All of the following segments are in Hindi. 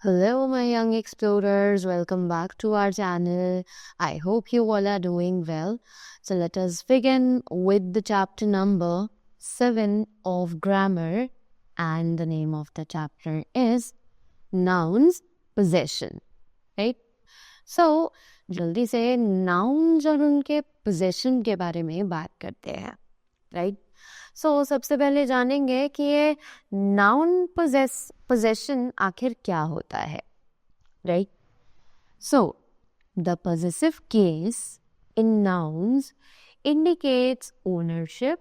Hello, my young explorers. Welcome back to our channel. I hope you all are doing well. So, let us begin with the chapter number 7 of grammar. And the name of the chapter is Nouns Possession. Right? So, जल्दी से nouns और उनके possession के बारे में बात करते हैं. Right? सो सबसे पहले जानेंगे कि ये नाउन पोजेशन आखिर क्या होता है, right. So the possessive case in nouns indicates ownership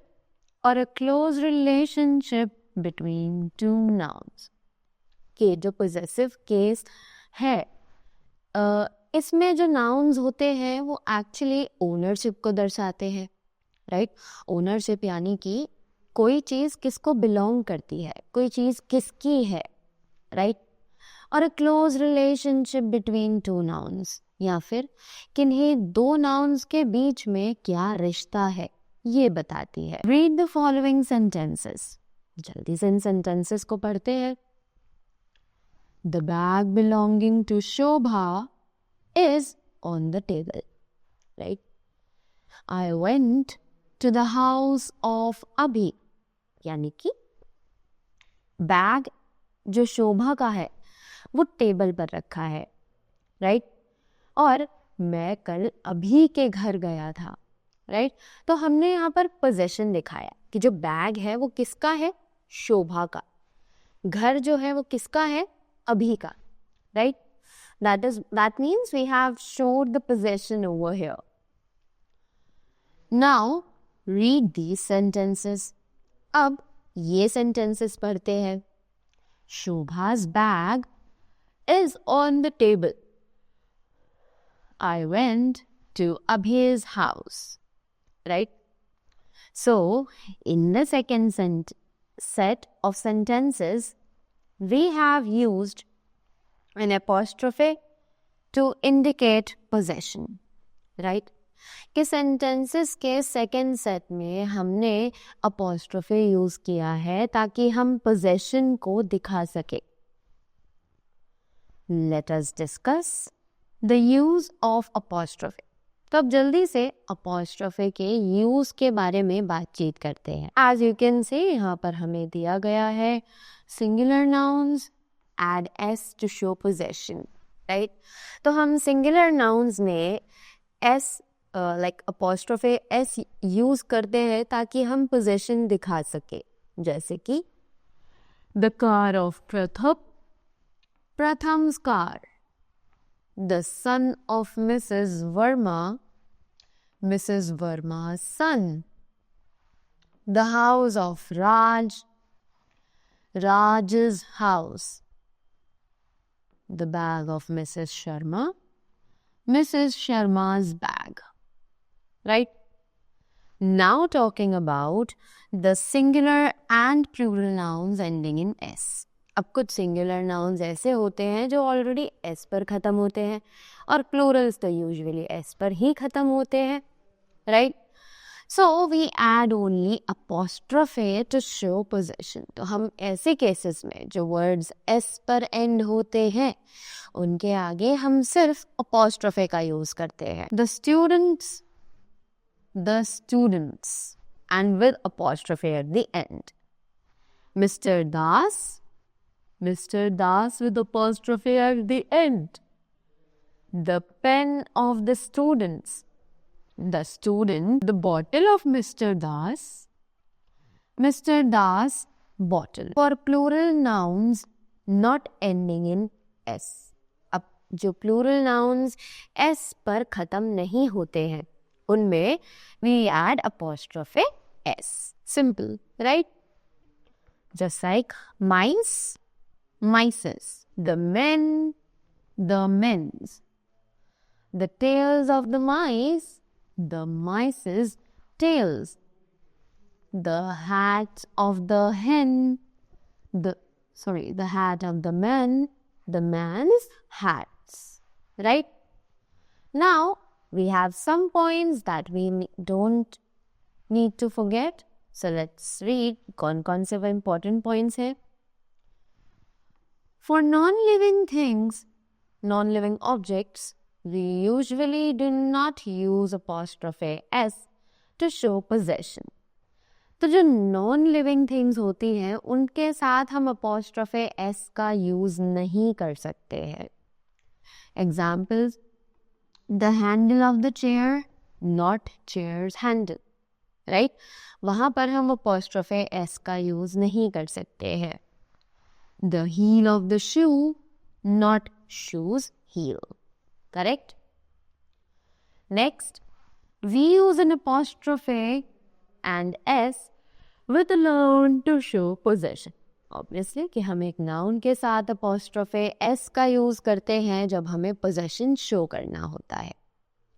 और a close relationship between two nouns. के जो पोजेसिव केस है इसमें जो नाउन्स होते हैं वो एक्चुअली ओनरशिप को दर्शाते हैं, राइट. ओनरशिप यानी कि कोई चीज किसको बिलोंग करती है, कोई चीज किसकी है, राइट. और a close relationship between two nouns, या फिर किन्हीं दो नाउन्स के बीच में क्या रिश्ता है ये बताती है. Read the following sentences. जल्दी से इन सेंटेंसेस को पढ़ते हैं. The bag belonging to Shobha is on the table, right. I went to the house of Abhi, यानी कि बैग जो शोभा का है वो टेबल पर रखा है, राइट. और मैं कल अभी के घर गया था, राइट. तो हमने यहाँ पर पोजेशन दिखाया कि जो बैग है वो किसका है, शोभा का. घर जो है वो किसका है, अभी का, right. that means we have showed the possession over here. Now read these sentences. अब ये sentences पढ़ते हैं. शोभा's bag is on the table. I went to Abhi's house. Right? So, in the second set of sentences, we have used an apostrophe to indicate possession. Right? कि सेंटेंसेस के सेकेंड सेट में हमने अपोस्ट्रोफे यूज किया है ताकि हम पोजेशन को दिखा सके. Let us discuss the use of apostrophe. तो अब जल्दी से अपोस्ट्रोफे के यूज के बारे में बातचीत करते हैं. एज यू कैन सी यहाँ पर हमें दिया गया है singular nouns add S to show possession, right. तो हम सिंगुलर नाउन्स में S like apostrophe S use करते हैं ताकि हम पोजेशन दिखा सके. जैसे कि the car of Pratham's car, the son of Mrs Verma son, the house of Raj's house, the bag of Mrs Sharma's bag. Right? Now talking about the singular and plural nouns ending in S. अब कुछ singular nouns ऐसे होते हैं जो already S पर ख़त्म होते हैं और plurals तो usually S पर ही ख़त्म होते हैं, right? So we add only apostrophe to show possession. तो हम ऐसे cases में जो words S पर end होते हैं उनके आगे हम सिर्फ apostrophe का use करते हैं. The students and with apostrophe at the end. Mr. Das with apostrophe at the end. The pen of the students. The student, the bottle of Mr. Das bottle. For plural nouns not ending in S. अब जो plural nouns S पर ख़त्म नहीं होते हैं उनमें we add apostrophe S. Simple, right? Just like mice, mices. The men, the men's. The tails of the mice, the mice's tails. The hat of the hen, the hat of the man, the man's hats. Right? Now, we have some points that we don't need to forget. So let's read कौन कौन से वो important points है. For non-living things, non-living objects, we usually do not use apostrophe s to show possession. तो जो नॉन लिविंग थिंग्स होती हैं उनके साथ हम अपॉस्ट्रोफे एस का यूज नहीं कर सकते हैं. Examples, the handle of the chair, not chairs handle. Right, वहां पर हम अपॉस्ट्रोफे एस का यूज नहीं कर सकते हैं. The heel of the shoe, not shoes heel. Correct. Next, we use an apostrophe and s with a noun to show possession. Obviously कि हम एक noun के साथ apostrophe s का यूज करते हैं जब हमें possession show करना होता है.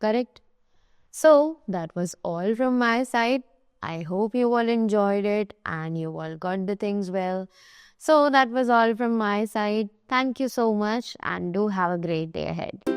Correct? So that was all from my side. I hope you all enjoyed it and you all got the things well. So that was all from my side. Thank you so much and do have a great day ahead.